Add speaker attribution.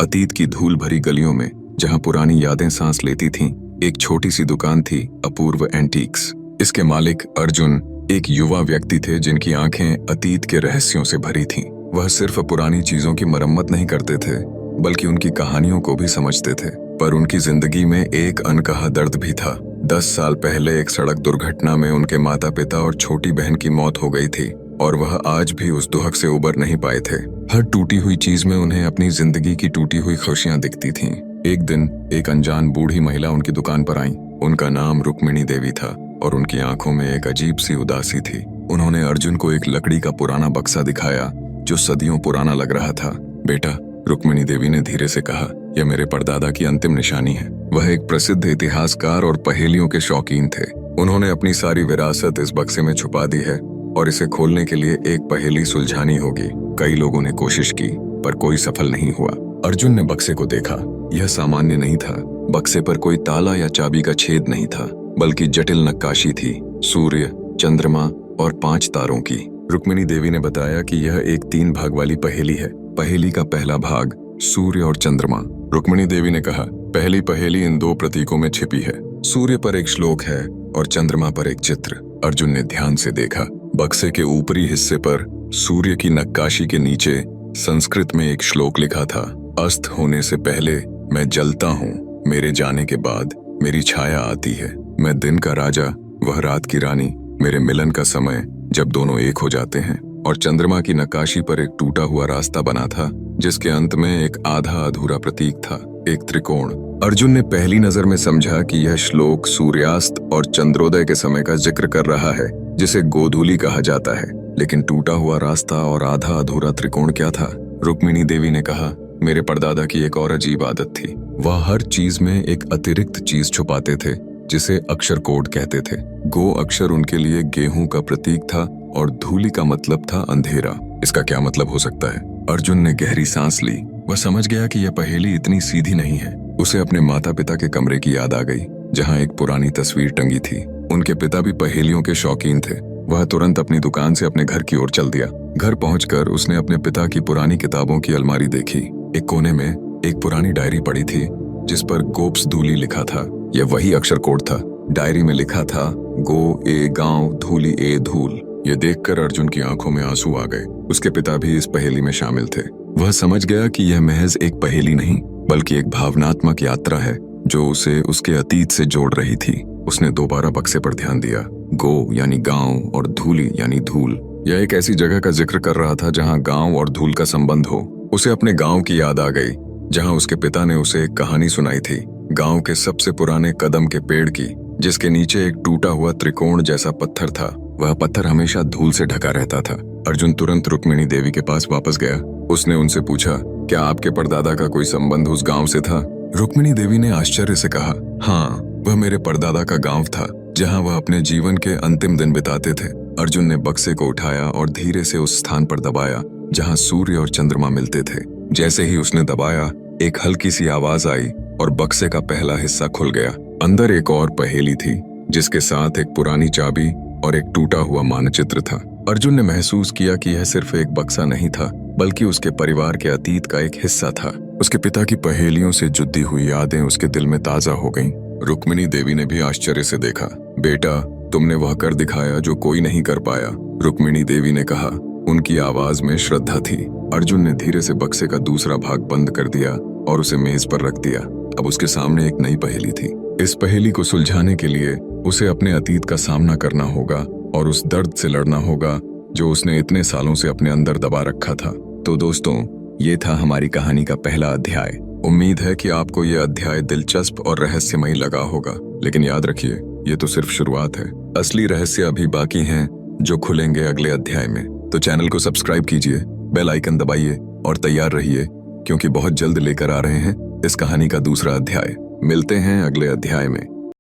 Speaker 1: अतीत की धूल भरी गलियों में जहां पुरानी यादें सांस लेती थीं, एक छोटी सी दुकान थी, अपूर्व एंटीक्स। इसके मालिक अर्जुन एक युवा व्यक्ति थे जिनकी आंखें अतीत के रहस्यों से भरी थीं। वह सिर्फ पुरानी चीजों की मरम्मत नहीं करते थे, बल्कि उनकी कहानियों को भी समझते थे। पर उनकी जिंदगी में एक अनकहा दर्द भी था। 10 साल पहले एक सड़क दुर्घटना में उनके माता पिता और छोटी बहन की मौत हो गई थी, और वह आज भी उस दुहक से उबर नहीं पाए थे। हर टूटी हुई चीज में उन्हें अपनी जिंदगी की टूटी हुई खुशियां दिखती थीं। एक दिन एक अनजान बूढ़ी महिला उनकी दुकान पर आई। उनका नाम रुक्मिणी देवी था और उनकी आंखों में एक अजीब सी उदासी थी। उन्होंने अर्जुन को एक लकड़ी का पुराना बक्सा दिखाया जो सदियों पुराना लग रहा था। बेटा, रुक्मिणी देवी ने धीरे से कहा, यह मेरे परदादा की अंतिम निशानी है। वह एक प्रसिद्ध इतिहासकार और पहेलियों के शौकीन थे। उन्होंने अपनी सारी विरासत इस बक्से में छुपा दी है और इसे खोलने के लिए एक पहेली सुलझानी होगी। कई लोगों ने कोशिश की, पर कोई सफल नहीं हुआ। अर्जुन ने बक्से को देखा। यह सामान्य नहीं था। बक्से पर कोई ताला या चाबी का छेद नहीं था, बल्कि जटिल नक्काशी थी, सूर्य, चंद्रमा और 5 तारों की। रुक्मिणी देवी ने बताया कि यह एक 3 भाग वाली पहेली है। पहेली का पहला भाग, सूर्य और चंद्रमा। रुक्मिणी देवी ने कहा, पहली पहेली इन 2 प्रतीकों में छिपी है। सूर्य पर एक श्लोक है और चंद्रमा पर एक चित्र। अर्जुन ने ध्यान से देखा। बक्से के ऊपरी हिस्से पर सूर्य की नक्काशी के नीचे संस्कृत में एक श्लोक लिखा था, अस्त होने से पहले मैं जलता हूँ, मेरे जाने के बाद मेरी छाया आती है। मैं दिन का राजा, वह रात की रानी, मेरे मिलन का समय जब दोनों एक हो जाते हैं। और चंद्रमा की नक्काशी पर एक टूटा हुआ रास्ता बना था, जिसके अंत में एक आधा अधूरा प्रतीक था, एक त्रिकोण। अर्जुन ने पहली नजर में समझा कि यह श्लोक सूर्यास्त और चंद्रोदय के समय का जिक्र कर रहा है, जिसे गोधूली कहा जाता है। लेकिन टूटा हुआ रास्ता और आधा अधूरा त्रिकोण क्या था? रुक्मिणी देवी ने कहा, मेरे परदादा की एक और अजीब आदत थी। वह हर चीज में एक अतिरिक्त चीज छुपाते थे, जिसे अक्षर कोड कहते थे। गो अक्षर उनके लिए गेहूं का प्रतीक था और धूली का मतलब था अंधेरा। इसका क्या मतलब हो सकता है? अर्जुन ने गहरी सांस ली। वह समझ गया कि यह पहेली इतनी सीधी नहीं है। उसे अपने माता पिता के कमरे की याद आ गई, जहां एक पुरानी तस्वीर टंगी थी। उनके पिता भी पहेलियों के शौकीन थे। वह तुरंत अपनी दुकान से अपने घर की ओर चल दिया। घर पहुंचकर उसने अपने पिता की पुरानी किताबों की अलमारी देखी। एक कोने में एक पुरानी डायरी पड़ी थी, जिस पर गोप्स धूली लिखा था। यह वही अक्षर कोड था। डायरी में लिखा था, गो ए गांव, धूली ए धूल। यह देखकर अर्जुन की आंखों में आंसू आ गए। उसके पिता भी इस पहेली में शामिल थे। वह समझ गया कि यह महज एक पहेली नहीं, बल्कि एक भावनात्मक यात्रा है जो उसे उसके अतीत से जोड़ रही थी। उसने दोबारा बक्से पर ध्यान दिया। गो यानी गांव और धूली यानी धूल। यह एक ऐसी जगह का जिक्र कर रहा था जहां गांव और धूल का संबंध हो। उसे अपने गांव की याद आ गई, जहां उसके पिता ने उसे एक कहानी सुनाई थी, गांव के सबसे पुराने कदम के पेड़ की, जिसके नीचे एक टूटा हुआ त्रिकोण जैसा पत्थर था। वह पत्थर हमेशा धूल से ढका रहता था। अर्जुन तुरंत रुक्मिणी देवी के पास वापस गया। उसने उनसे पूछा, क्या आपके परदादा का कोई संबंध उस गांव से था? रुक्मिणी देवी ने आश्चर्य से कहा, हाँ, वह मेरे परदादा का गांव था, जहां वह अपने जीवन के अंतिम दिन बिताते थे। अर्जुन ने बक्से को उठाया और धीरे से उस स्थान पर दबाया जहां सूर्य और चंद्रमा मिलते थे। जैसे ही उसने दबाया, एक हल्की सी आवाज आई और बक्से का पहला हिस्सा खुल गया। अंदर एक और पहेली थी, जिसके साथ एक पुरानी चाबी और एक टूटा हुआ मानचित्र था। अर्जुन ने महसूस किया कि यह सिर्फ एक बक्सा नहीं था, बल्कि उसके परिवार के अतीत का एक हिस्सा था। उसके पिता की पहेलियों से जुड़ी हुई यादें उसके दिल में ताजा हो गईं। रुक्मिणी देवी ने भी आश्चर्य से देखा। बेटा, तुमने वह कर दिखाया जो कोई नहीं कर पाया, रुक्मिणी देवी ने कहा। उनकी आवाज में श्रद्धा थी। अर्जुन ने धीरे से बक्से का दूसरा भाग बंद कर दिया और उसे मेज पर रख दिया। अब उसके सामने एक नई पहेली थी। इस पहेली को सुलझाने के लिए उसे अपने अतीत का सामना करना होगा और उस दर्द से लड़ना होगा जो उसने इतने सालों से अपने अंदर दबा रखा था। तो दोस्तों, ये था हमारी कहानी का पहला अध्याय। उम्मीद है कि आपको ये अध्याय दिलचस्प और रहस्यमयी लगा होगा। लेकिन याद रखिए, ये तो सिर्फ शुरुआत है। असली रहस्य अभी बाकी हैं, जो खुलेंगे अगले अध्याय में। तो चैनल को सब्सक्राइब कीजिए, बेल आइकन दबाइए और तैयार रहिए, क्योंकि बहुत जल्द लेकर आ रहे हैं इस कहानी का दूसरा अध्याय। मिलते हैं अगले अध्याय में।